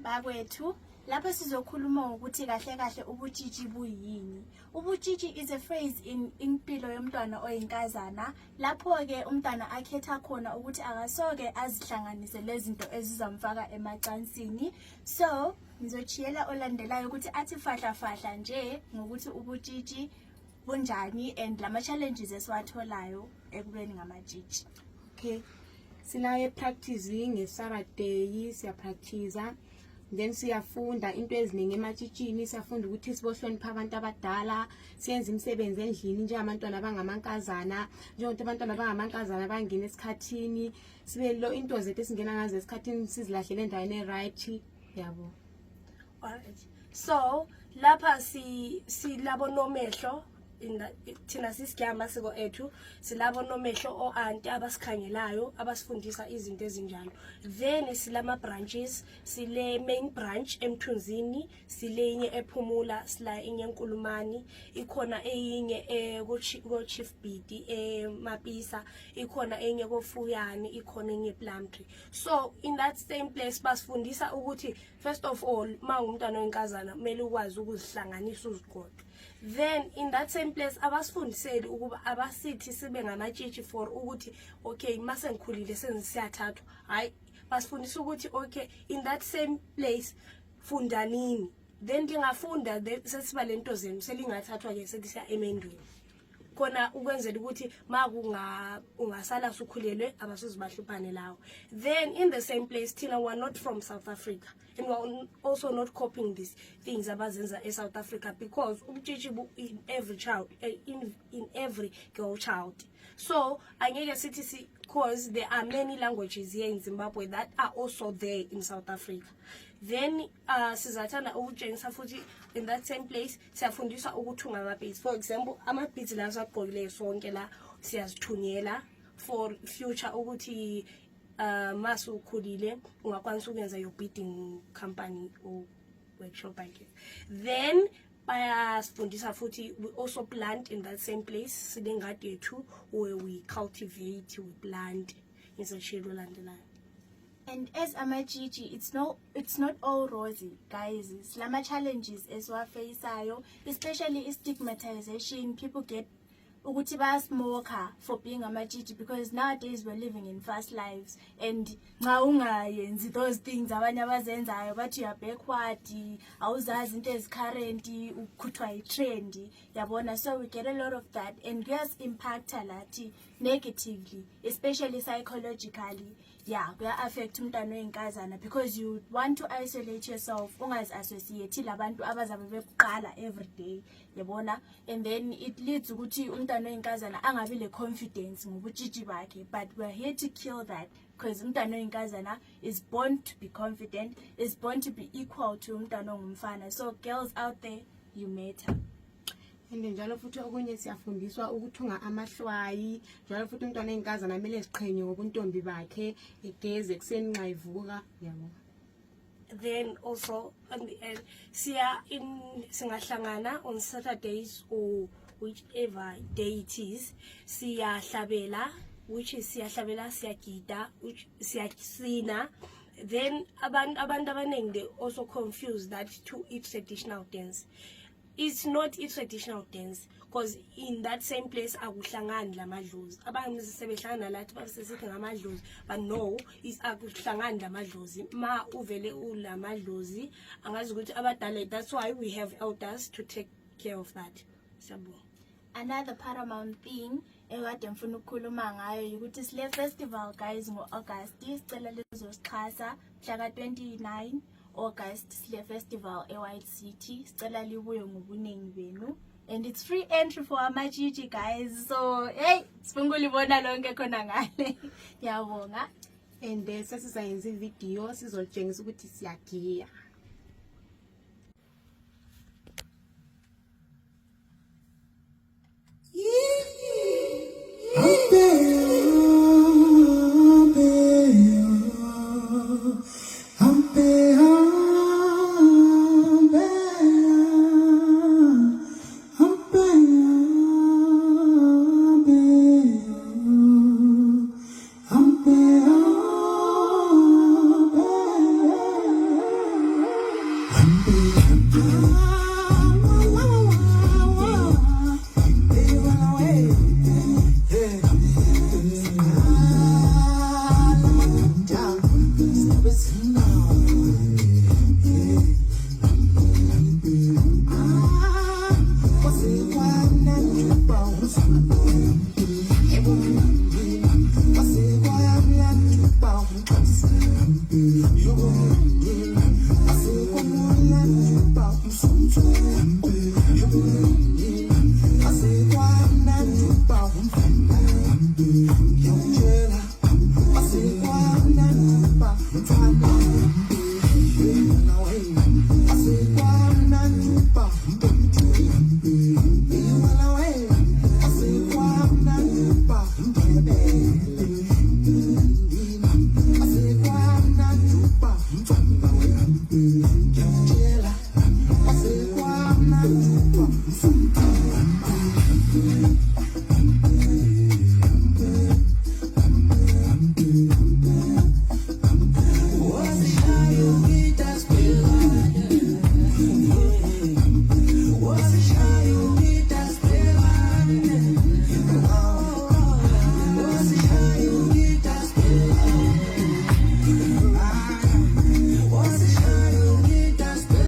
bakwethu. Lapho sizokhuluma ukuthi kahle kahle ubutshitshi buyini. Ubutshitshi is a phrase in impilo yomntwana oyinkazana lapho ke umntwana akhetha khona ukuthi akasoke azihlanganise lezinto ezizamfaka emacansini. So ngizochiyela olandelayo ukuthi athi fahla nje ngokuthi ubutshitshi bunjani and lama challenges esiwatholayo ekubeni ngamatshitshi. Okay, sinaye practicing ngeSaturday siya practice, then siyafunda into eziningi ematshitshini, siyafunda ukuthi sibohlonipha abantu abadala, siyenza imisebenzi endlini njengabantwana abangamankazana, njengokuthi abantwana abangamankazana bangena esikhathini, sibe lo into zethu esingena ngazo esikhathini sizilahlele endaweni eright, yabo. Alright, so lapha silabo nomehlo thina sisigama siko ethu, silabo nomehlo o auntie abasikhangelayo abasifundisa izinto ezinjalo. Then silama branches, sile main branch eMthunzini, sile inye ePhumula, sila inye eNkulumani, ikhona eyinye ko Chief Bidi eMapisa, ikhona enye koFuyani, ikhona enye ePlumtree. So in that same place basifundisa ukuthi first of all mawumntwana wenkazana kumele ukwazi ukuzihlanganisa uzigodwe. Then in that same place abasifundiseli ukuba abasithi sibe ngamatshitshi for ukuthi okay mase ngikhulile sengiyathathwa, hayi basifundisa ukuthi okay in that same place funda nini, then lingafunda sesiba lento zenu selingathathwa ke sesiya emendweni khona ukwenzela ukuthi makunga ungasala sukhulelwe abasuzibahluphane lawo. Then in the same place thina we are not from South Africa and we are also not copying these things abazenza eSouth Africa because ubutshitshi in every child, in every girl child. So angeke sithi because there are many languages here in Zimbabwe that are also there in South Africa. Then sizathanda ukutshengisa futhi in that same place siyafundiswa ukuthunga ama-beads. For example ama-beads la sagqokileyo sonke la siyazithunyela for future ukuthi masu ukhulile ungakwanisa ukwenza your beading company or workshop I guess. Then bayasifundisa futhi we also plant in that same place, silengadi yethu where we cultivate, we plant izashelo landelayo. And as amajiji, it's not all rosy, guys. Slama challenges esiwafeyisayo, especially stigmatization. People get ukuthi smoker for being amajiji because nowadays we're living in fast lives and nxa ungayenzi those things abanye abazenzayo bathi you are backward, awuzazi into ezicurrent, ukhuthwa yitrend, yabona. So we get a lot of that and yes impact lati negatively, especially psychologically. Yeah, we are affect umntwana wenkazana because you want to isolate yourself, ungazi associate labantu abazabe bekuqala every day, yabona. And then it leads ukuthi umntwana wenkazana angabi le confidence ngobutshitshi bakhe. But we're here to kill that because umntwana wenkazana is born to be confident, is born to be equal to umntwana ongumfana. So girls out there, you matter. And njalo futhi okunye siyafundiswa ukuthunga amahlwayi, njalo futhi umntwana wenkazana kumele eziqhenye ngobuntombi bakhe, egeze kuseni nxa ivuka, yabo. Then also at the end singahlangana on Saturdays or whichever day it is, siyahlabela, which is siyahlabela, siyagida, which siyasina. Then abantu abaningi they also confuse that to each traditional dance. It's not a traditional dance because in that same place akuhlangani lamadlozi. Abantu sebehlangana lathi basesithi ngamadlozi, but no, is akuhlangani lamadlozi. Ma uvele ulamadlozi angazi ukuthi abadala. That's why we have elders to take care of that. Sabu. Another paramount thing ekade ngifuna ukukhuluma ngayo ukuthi sile festival guys ngo-August sicela lizosichasa mhla ka-29 August sile festival eWhite City, sicela libuye ngobuningi benu and it's free entry for amajiji guys. So hey sifuna ulibona lonke khona ngale. Ngiyabonga. And sesizayenza ivideo sizolitshengisa ukuthi siyagiya. I